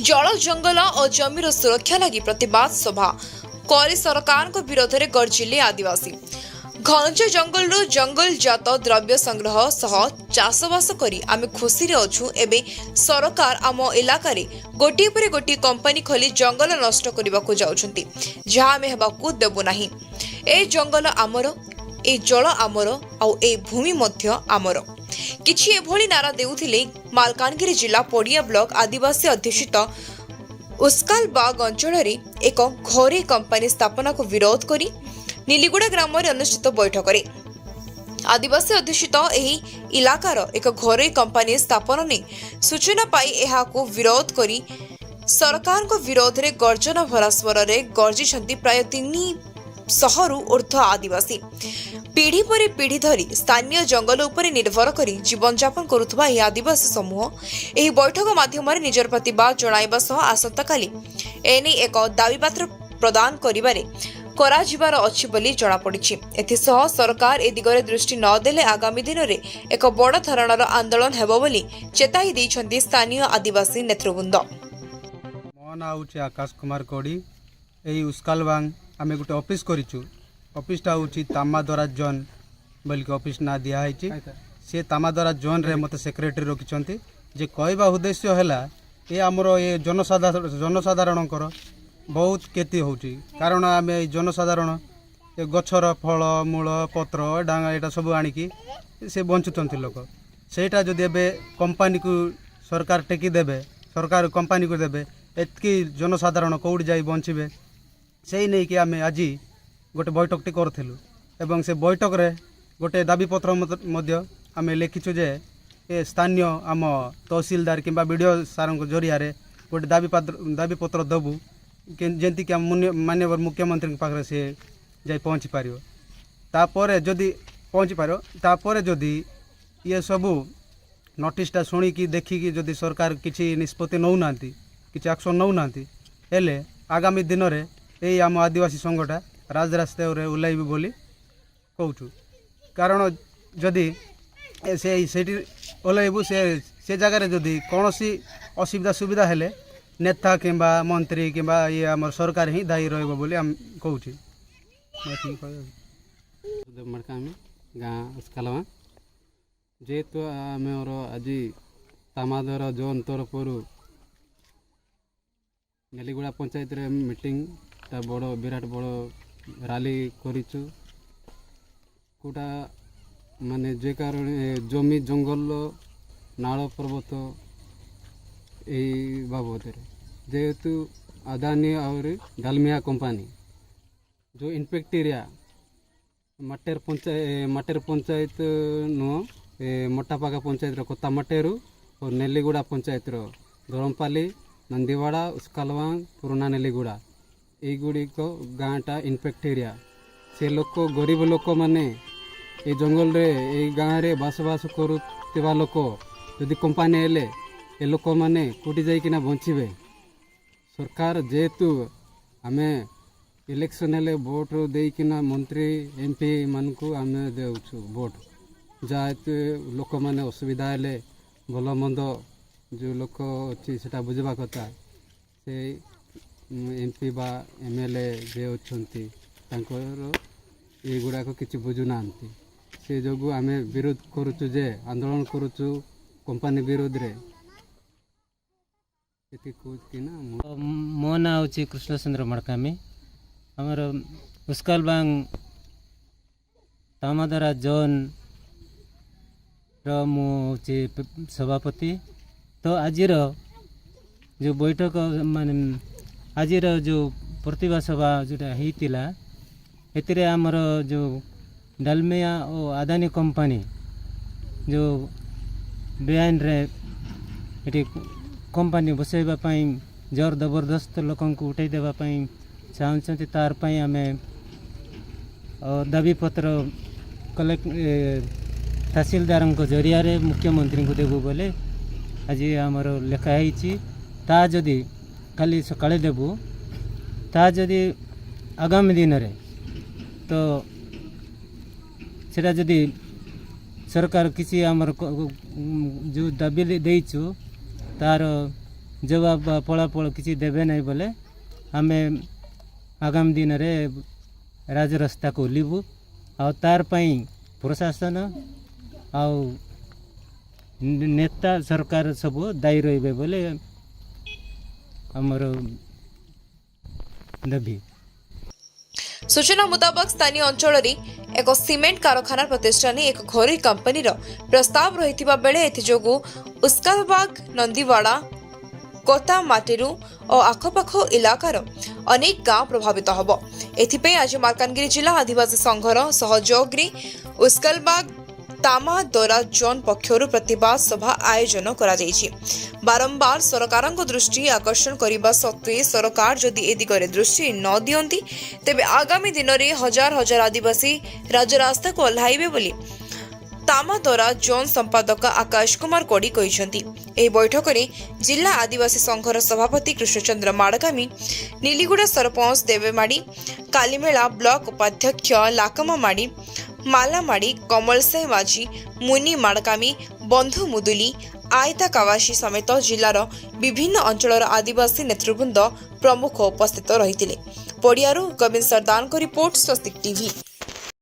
जल जंगल और जमीर सुरक्षा लगी प्रतिवाद सभा करे सरकार को विरोध में गर्जिले आदिवासी। घंच जंगल जंगल जात द्रव्य संग्रह सह चाषबास करी आमे खुशी रे अछु। एबे सरकार आम इलाका रे गोटी पर गोटी कंपनी खोली जंगल नष्ट करने को जाउछंती, जहां आमे हेबाकू देबो नाही। ए जंगल आमर, ए जल आमर, आउ ए भूमि मध्य आमर। किछि एभली नारा देउथिले मालकानगिरी जिला पड़िया ब्लॉक आदिवासी अध्युषित उस्कालबाग अंचल एक घरे कंपनी स्थापना को विरोध करी नीलीगुड़ा ग्राम में अनुष्ठित बैठक रे आदिवासी अध्युषित एही इलाकार एक घरे कंपनी स्थापना ने सूचना पाई एहाको विरोध करी सरकार को विरोध रे गर्जन भरा स्वर रे गर्जिछंती प्राय 300 ऊर्ध्व आदिवासी। पीढ़ी पर पीढ़ी धरी स्थानीय जंगल उपर निर्भर करी जीवन यापन करुथबा एही आदिवासी समूह एही बैठक माध्यम रे निजर प्रतिवाद जणाइबा सह आसंता काली एने एक दाबीपत्र प्रदान करिबारे करा जिबार अछि बोली जणा पड़िछि। एथिसह सरकार ए दिगरे दृष्टि न देले आगामी दिन रे एक बड़ धरणर आंदोलन हेबो बोली चेताई दैछन्ती स्थानीय आदिवासी नेतृवृंद। मो ना होछि आकाश कुमार कोडी। एही उस्कालबांग आमे गुटे ऑफिस करिछु। ऑफिसटा होछि तामादरा जोन बोली के ऑफिस ना दिया हैछि। से तामादरा जोन रे मते सेक्रेटरी रखिछन्ती जे कहबा उद्देश्य हैला ए हमरो ए जनसाधारणकर बहुत क्षति होची। कारण आम जनसाधारण गछर फल मूल पत्र डांगा यहाँ सब आणिकी से बंचुंट लोक सेटा जदि एबे कंपनी को सरकार टेकी देबे, सरकार कंपनी को देबे, एतकी जनसाधारण कौड़ी जाई बंचबे से नहीं कि आम आज गोटे बैठकटी करूँ। एवं से बैठक रे गोटे दाबीपत्र आम लिखिचु जे ए स्थानीय आम तहसीलदार किंबा बीडीओ सार जरिया गोटे दाबीपत्र देबू जेंती कि माननीय मुख्यमंत्री के पाखे से जाई पहुँची पार। तापर जदि पहुँची पार तापर जदि ये सबू नोटिसटा शुणिकी देखिकी जदि सरकार किसी निष्पत्ति नौना किसी एक्शन नौना हेले आगामी दिन में यही आम आदिवासी संघटा राजरास्ता ओह्लैबी बोली कहूँ। कारण जदि से ओह्लैबू से जगार जदि कौन असुविधा सुविधा हेले नेता किंबा मंत्री किंबा ये आम सरकार ही दायी रही बोली हम कहूँ। गाँ उस्कालबांग जेहेतु आमर आज तामादरा जोन तरफ नेलीगुड़ा पंचायत रे मीटिंग ता बड़ विराट बड़ रैली करिचु। कोटा माने जे कारण जमी जंगल नाल पर्वत यही बाबद जेहेतु अदानी और डालमिया कंपनी जो इन्फेक्ट एरिया मटेर पंचायत नुह मोटापागा पंचायत कोता मटेरू और नेलीगुड़ा पंचायत गरमपाली नंदीवाड़ा उस्कालबांग पुराना नेलीगुड़ा युड़िक गाँटा इन्फेक्ट एरिया से लोक गरीब लोक मैंने ये जंगल रे ये गाँव रे बसवास करुवा लोक यदि कंपनी एले ए लोक मैंने कोटी जाइकिना बंचबे। सरकार जेहेतु आमे इलेक्शन हेले भोट देकिना मंत्री एमपी मानकु आमे देउछु भोट जाहेतु लोक मैंने असुविधा हेले भल मंद जो लोक अच्छी सेटा बुझवा कथा से एमपी बा एमएलए जे अच्छी ये गुड़ाक किसी बुझुना से जो आम विरोध करुचु जे आंदोलन करुचु कंपनी विरोध रे। मो ना हूँ कृष्णचंद्र मड़कामी। आमर उस्कालबांग तामादरा जोन मुझे सभापति। तो आज जो बैठक मान आज जो प्रतिभा सभा जोटा होता एतिर आमर जो डालमिया और अदानी कंपनी जो बेआईन रे कंपनी बसैवाई जोर जबरदस्त लोक उठे देवाई चाहते तार आम दाबीपत्र कलेक्ट तहसीलदार जरिया मुख्यमंत्री को देबू बोले आज आमर लिखाही ता जदि खाली सकाळे देबू ता जदि आगामी दिन रे तो सेटा जदि सरकार किसी आमर जो दाबी देइछु तार जवाब फलाफल किसी देवे नहीं बोले आम आगामी दिन में राजरास्ता को ओल्लू आ तार पई प्रशासन आ नेता सरकार सब दायी रे बोले आमर दाबी। सूचना मुताबक स्थानीय अंचल एक सीमेंट कारखाना प्रतिष्ठान एक घरोई कंपनी प्रस्ताव रही बेले एथजोगु उस्कालबाग नंदीवाड़ा कोतामाटेरू और आखपाख इलाकार अनेक गांव प्रभावित होब। एथिपई आज मालकानगिरी जिला आदिवासी संघर सहयोग उस्कालबाग तामादोरा जोन पक्षर प्रतिवाद सभा आयोजन करा जायछि। बारंबार सरकार दृष्टि आकर्षण करने सत्वे सरकार जदि ए दिगरे दृष्टि न दियंती तेबे आगामी दिन में हजार हजार आदिवासी राजरास्ता को ओह्लाइबे बोली तामादोरा जोन संपादक आकाश कुमार कोड़ी कहिसंती। एही बैठक में जिला आदिवासी संघर सभापति कृष्णचंद्र माड़कामी, नीलीगुड़ा सरपंच देवेमाड़ी, कालीमेला ब्लॉक उपाध्यक्ष लाकमा माड़ी, मालामाड़ी, कमल साई माझी, मुनि माड़कामी, बंधु मुदुली, आयता कावाशी समेत जिलार विभिन्न अंचलर आदिवासी नेतृवृंद प्रमुख उपस्थित रहिथिले। पड़ियारू गोविंद सरदार को रिपोर्ट स्वस्तिक टीवी।